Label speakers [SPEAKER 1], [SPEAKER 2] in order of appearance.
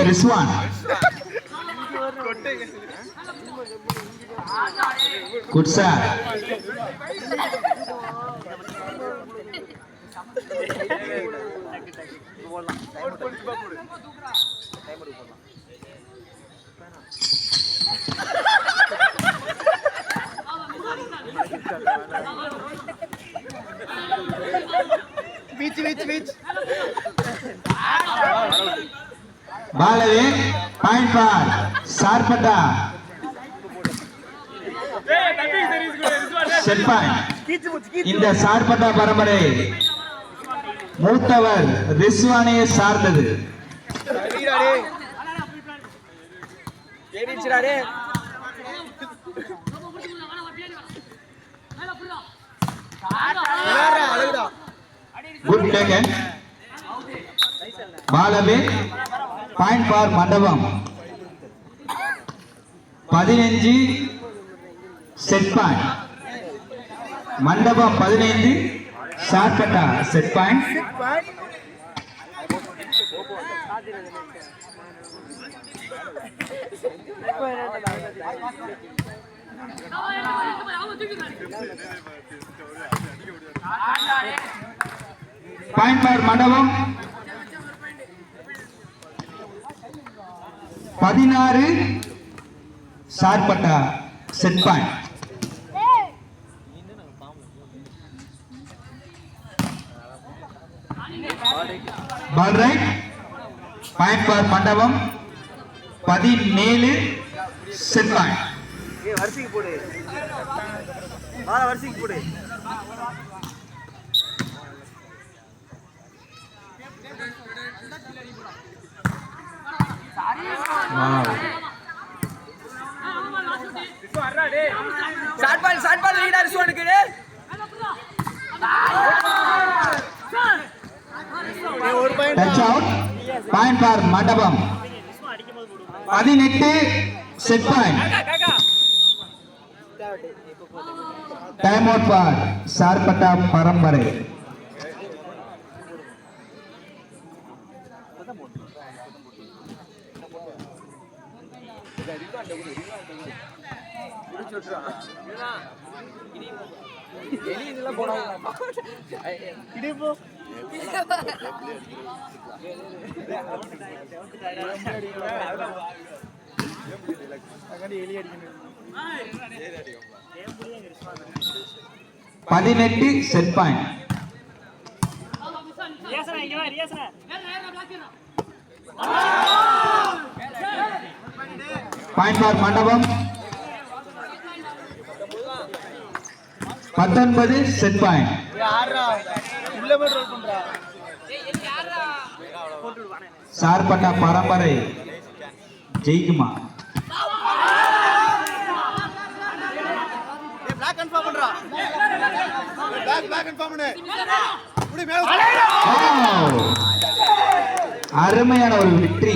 [SPEAKER 1] Rizwan good sir. பாலவே point for Sarpatta. Set point. இந்த சார்பட்டா பரம்பரை மூத்தவர் ரிஸ்வானையை சார்ந்தது. Good taken. பாலவே point for Mandapam. 15 set point. Mandapam 15 Sarpatta set point. Point for Mandapam. 16 Sarpatta set point. Ball right. Point for Mandapam. 17 set point.
[SPEAKER 2] வரிசைக்கு போடு, வரிசைக்கு போடு. ஷார்ட் பால் லீடர் ரிஸ்வானுக்கு.
[SPEAKER 1] Touch out. Point for Mandapam. 18 set point. Time out for Sarpatta Parambarai. பதினெட்டு செட் பாயிண்ட். பாயிண்ட் ஃபார் மண்டபம். 19 set point. Sarpatta பரம்பரை ஜெயிக்குமா? அருமையான ஒரு வெற்றி.